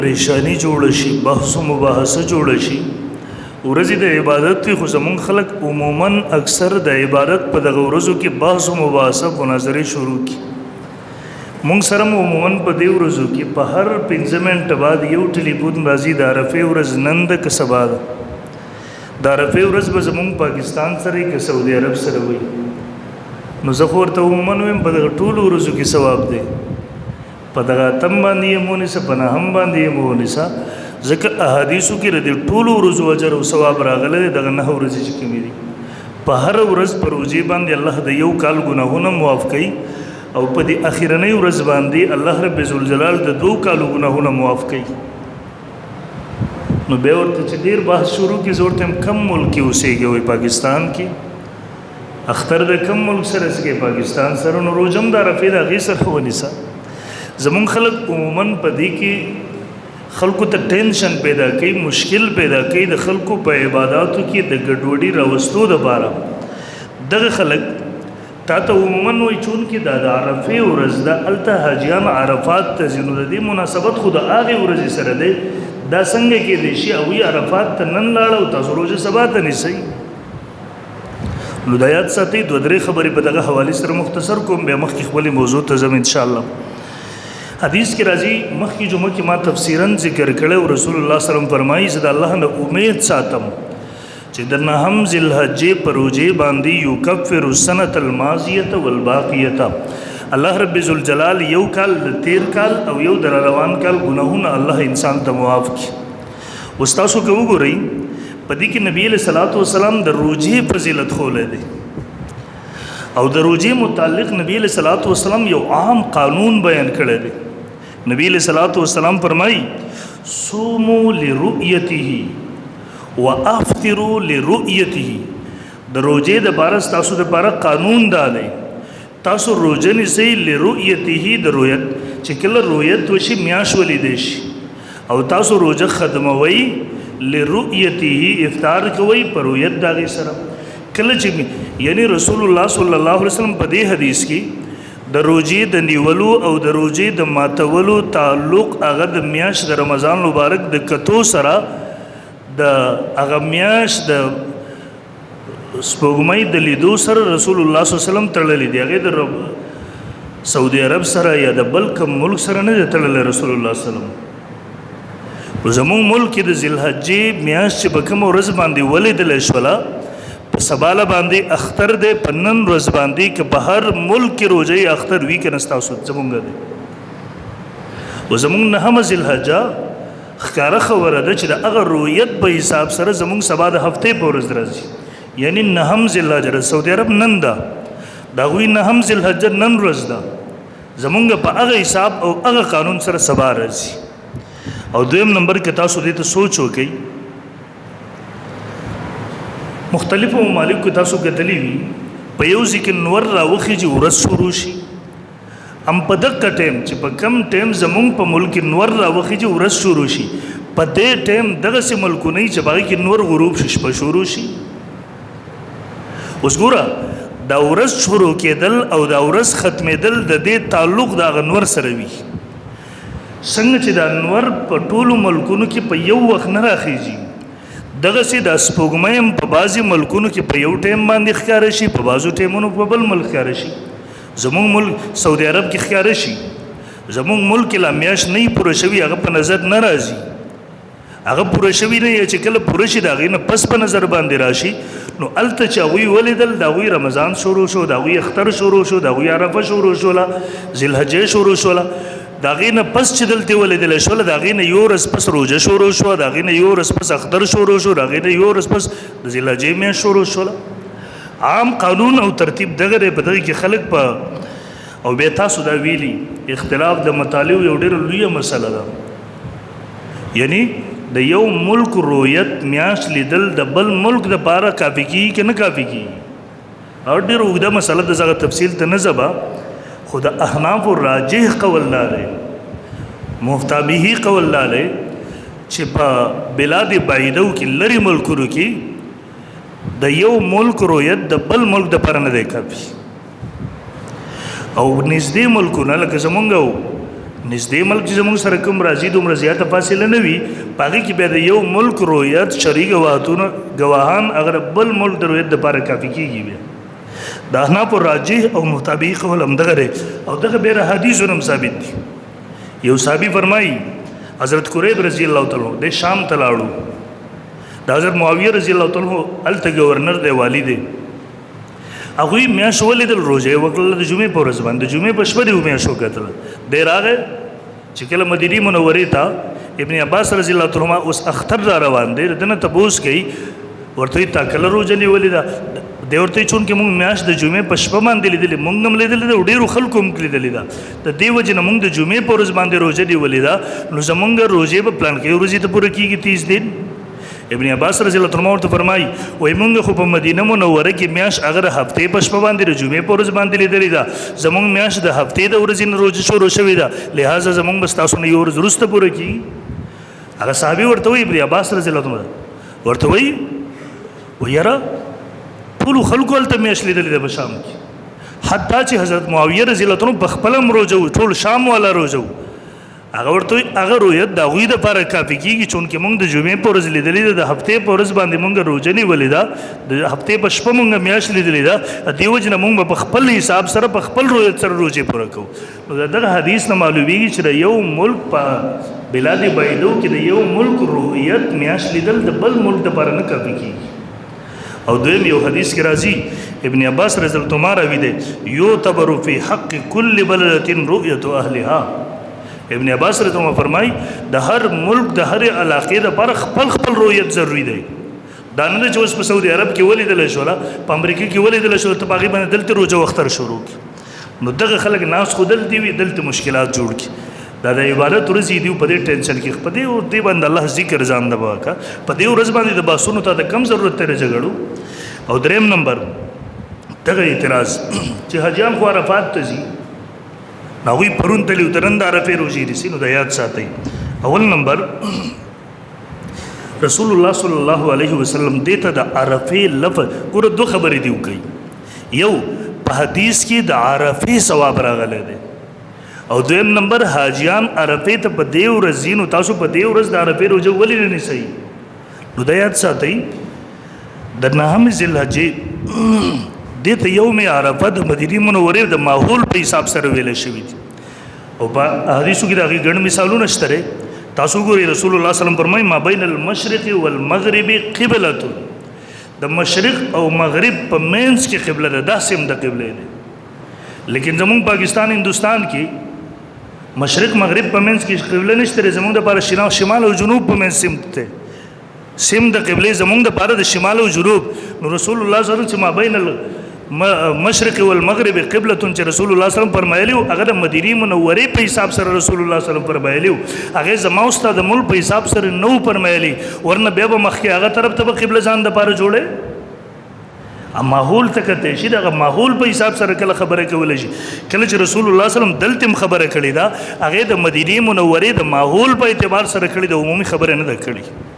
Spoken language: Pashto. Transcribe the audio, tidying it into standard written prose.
پریشانی جوړ شي بحث و مباحثه جوړ شي ورځې د عبادت وي خو زمونږ خلک عموما اکثر د عبادت په دغه ورځو کې بحث و مباحثه مناظرې شروع کی مونږ سره عموما په دې ورځو کې په هر 15 منټه بعد یو ټلیفون راځي د عرفې ورځ نن د که سبا ده د عرفې ورځ به زمونږ پاکستان سره که سعودي عرب سره وي نو زه خو ورته عموما وایم په دغه ټولو ورځو کې ثواب دی په دغه اتم باندې یې مونیسه په نهم باندې یې مونیسه ځکه احادیثو کې د ټولو ورځو اجر او ثواب راغلی دی دغه 9 ورځې چې کومې دي په هر ورځ په روژې باندې الله د یو کال ګناهونه معاف کوي او په دې اخرنۍ ورځ باندې الله رب ذوالجلال د 2 کالو ګناهونه معاف کوي نو بیا ورته چې ډېر بحث شروع کړي زه ورته کم ملک کې اوسېږي وایي پاکستان کې اختر د کم ملک سره څه پاکستان سره نو روژه هم د عرفې د هغې سره ونیسه زمونږ خلک عموما په دې کې خلکو ته ټینشن پیدا کوي مشکل پیدا کوي د خلکو په عباداتو کې د ګډوډي راوستو دپاره دغه خلک تا ته عموما وایي چونکې دا د عرفې ورځ ده هلته حاجیان عرفات ته ځي نو د دې مناسبت خو د هغې ورځې سره دی دا څنګه کېدی شي هغوی عرفات ته نن لاړه او تاسو روژه سبا ته نیسئ نو دا یاد ساتئ 2-3 خبرې په دغه حوالې سره مختصر کوم بیا مخکې خپلې موضوع ته ځم انشاءالله حدیث کې راځي مخکې جمعه کې ما تفسیراً ذکر کړی او رسول الله صلی الله علیه وسلم فرمایي زه د الله نه امید ساتم چې د 9 ذوالحجې په روژې باندې یکفر السنة الماضیة والباقیة الله رب ذوالجلال یو کال د تیر کال او یو د روان کال ګناهونه الله انسان ته معاف کړي اوس تاسو که وګورئ په دې کې نبی علیه الصلاۃ والسلام د روژې فضیلت ښولی دی او د روژې متعلق نبی علیه الصلاۃ والسلام یو عام قانون بیان کړی دی نبی علیہ الصلوۃ والسلام فرمائی صوموا لرؤیته وافطروا لرؤیته د روزې د بار تاسو د بار قانون دا دی تاسو روزه نیسئ لرؤیته د رؤیت چې کله رؤیت وشي میاش ولیدې شي او تاسو روزه ختموئ لرؤیته افطار کوئ په رؤیت د هغې سره کله چې یعنی رسول الله صلی الله علیه وسلم په دې حدیث کې د روژې د نیولو او د روژې د ماتولو تعلق هغه د میاشت د رمضان مبارک د کتو سره د هغه میاشت د سپوږمۍ د لیدو سره رسول الله صلی الله علیه وسلم تړلی دی هغې د سعودي عرب سره یا د بل کوم ملک سره نه دی تړلی رسول الله صلی الله علیه وسلم زموږ ملک کې د ذوالحجې میاشت چې په کومه ورځ باندې ولیدلی شوله په سباله باندې اختر دی په نن ورځ باندې که په هر ملک کې روژه اختر وي که نه ستاسو زمونږ دی و زمونږ 9 ذوالحجه ښکاره خبره ده چې د هغه رویت په حساب سره زمونږ سبا د هفتې په ورځ راځي یعنی 9 ذوالحجه د سعودي عرب نن ده د هغوی 9 ذوالحجه نن ورځ ده زمونږ په هغه حساب او هغه قانون سره سبا راځي او دویم نمبر کې تاسو دې ته سوچ وکئ مختلفو ممالکو تاسو کتلی وي په یو ځای کې نور راوخیږي ورځ شروع شي هم په دغه ټایم چې په کم ټایم زمونږ په ملک کې نور راوخیږي ورځ شروع شي په دې ټایم دغسې ملکونه چې په هغې کې نور غروب شي شپه شروع شي اوس ګوره دا ورځ شروع کېدل او دا ورځ ختمېدل د دې تعلق د هغه نور سره وي څنګه چې دا نور په ټولو ملکونو کې په یو وخت نه راخیږي دغسې د سپوږمۍ هم په بعضې ملکونو کې په یو ټایم باندې ښکاره شي په بعضو ټایمونو په بل ملک ښکاره شي زمونږ ملک سعودي عرب کې ښکاره شي زمونږ ملک کې لا میاشت نه پوره شوي هغه په نظر نه راځي هغه پوره شوي نه یا چې کله پوره شي د هغې نه پس په نظر باندې راشي نو هلته چې هغوی ولیدل د هغوی رمضان شروع شو د هغوی اختر شروع شو د هغوی عرفه شروع شوله ذوالحجې شروع شوله د هغې نه پس چې دلته ولیدلی شوله د هغې نه یو ورځ پس روژه شروع شوه د هغې نه یو ورځ پس اختر شروع شو د هغې نه یو ورځ پس د ذوالحجې میاشت شروع شوله عام قانون او ترتیب دغه دی په دغې کې خلک په او بیا تاسو دا ویلي اختلاف د مطالعو یو ډېره لویه مسله ده یعنی د یو ملک رویت میاشت لیدل د بل ملک دپاره کافي کېږي که نه کافي کېږي او ډېره اوږده مسله ده زه هغه تفصیل ته نه ځمه خو د احنافو راجح قول دا دی مفتابهي قول دا دی چې په بلاد بعیدو کې لرې ملکونو کې د یو ملک رویت د بل ملک دپاره نه دی کافي او نږدې ملکونه لکه زمونږ نږدې ملک چې زموږ سره کوم راځي دومره زیاته فاصله نه وي په هغې کې بیا د یو ملک رؤیت شرعي ګواهان هغه بل ملک د رؤیت دپاره کافي کېږي بیا د احنافو راجح او مطابق قول همدغه دی او دغه بیا حدیثونه هم ثابت دي یو صحابي فرمایي حضرت قریب رضی الله تعالی د شام ته لاړو د حضرت معاویه رضی الله تعالی هلته گورنر دی والی دی هغوی میاشت ولیدل روژه یې وکړله د جمعې په ورځ باندې د جمعې په شپه دې میاشت وکتله دی راغی چې کله مدینې منورې ته ابن عباس رضی الله تعالی عنهما اوس اختر را روان دی د نه تپوس کوي ورته وایي تا کله روژه نیولې ده دی ورته وایي چونکې مونږ میاشت د جمعې په شپه باندې لیدلې مونږ هم لیدلې ده او ډېرو خلکو هم لیدلې ده د دې وجې نه مونږ د جمعې په ورځ باندې روژه نیولې ده نو زمونږ روژې په پلان کې ورځې ته پوره کېږي 30 دن ابن عباس رضی الله عنه ورته فرمایي وایي مونږ خو په مدینه منوره کې میاشت هغه د هفتې په شپه باندې د جمعې په ورځ باندې لیدلې ده زمونږ میاشت د هفتې د ورځې نه روژه شروع شوې ده لهذا زمونږ به ستاسو نه یو ورځ وروسته پوره کېږي هغه صحابي ورته وایي ابن عباس رضی الله عنه ورته وایي یاره ټولو خلکو هلته میاشت لیدلې ده په شام کې حتی چې حضرت معاویه رضی الله عنه په خپله هم روژه و ټول شام والا روژه و هغه ورته وایي هغه رؤیت د هغوی دپاره کافي کېږي چونکې مونږ د جمعې په ورځ لیدلې ده د هفتې په ورځ باندې مونږ روژه نیولې ده د هفتې په شپه مونږ میاشت لیدلې ده د دې وجې نه مونږ به په خپل حساب سره په خپل رؤیت سره روژې پوره کوو نو د دغه حدیث نه معلومیږي چې د یو ملک په بلاد بعیدو کې د یو ملک رؤیت میاشت لیدل د بل ملک دپاره نه کافي کېږي او دویم یو حدیث کې راځي ابن عباس رضی الله عنهما راوي دی یعتبر فی حق کل بلدة رؤیت اهلها ابن عباس رضی الله عنه فرمای د هر ملک د هر علاقې دپاره خپل خپل رؤیت ضروري دی دا نه ده چې اوس په سعودي عرب کې ولیدلی شوله په امریکا کې ولیدلی شوله ته په هغې باندې دلته روژه وختر شروع کړي نو دغه خلک ناس خو دلته وي دلته مشکلات جوړ کړي دا د عبادت ورځ دي په دې ټینشن کې په دې باندې الله ذکر ځان د وکړه په دې ورځ باندې د باسونو ته د کم ضرورت دی د جګړو او دریم نمبر دغه اعتراض چې حاجیان خو عرفات ته ځي هغوی پرون تلي او نن د عرفې روژې نیسي نو د یاد ساتئ اول نمبر رسول الله صلی الله علیه وسلم دې ته د عرفې لفظ ګوره دوه خبرې دي وکړي یو په حدیث کې د عرفې ثواب راغلی دی او دویم نمبر حاجیان عرفې ته په دې ورځ ځي نو تاسو په دې ورځ د عرفې روژه ولې نه نیسئ نو د یاد ساتئ د نهم ذوالحجې دې ته یوم عرفه د مدینې منورې د ماحول په حساب سره ویلی شوي دي او په حدیثو کې د هغې ګڼ مثالونه شته دی تاسو ګورئ رسول الله صلی فرمایي ما بین المشرق والمغرب قبلة د مشرق او مغرب په منځ کې قبله ده داسې هم د قبلې دی لیکن زمونږ پاکستان هندوستان کې مشرق مغرب په منځ کې قبله نشته دی زمونږ دپاره شمال او جنوب په منځ سمت دی سم د قبلې زمونږ دپاره د شمال او جنوب نو رسول الله صلی الله علیه وسلم چې ما بین مشرق والمغرب قبلتون چې رسول الله صلی الله علیه وسلم فرمایلی و هغه د مدینې منورې په حساب سره رسول الله صلی الله علیه وسلم فرمایلی و هغې زما او ستا د ملک په حساب سره نه و فرمایلی ورنه بیا به مخکې هغه طرف ته به قبله ځان دپاره جوړی ماحول ته کتی شي دغه ماحول په حساب سره کله خبره کولی شي کله چې رسول الله صلی الله علیه وسلم دلته هم خبره کړې ده هغې د مدینې منورې د ماحول په اعتبار سره کړې ده عمومي خبره نه ده کړې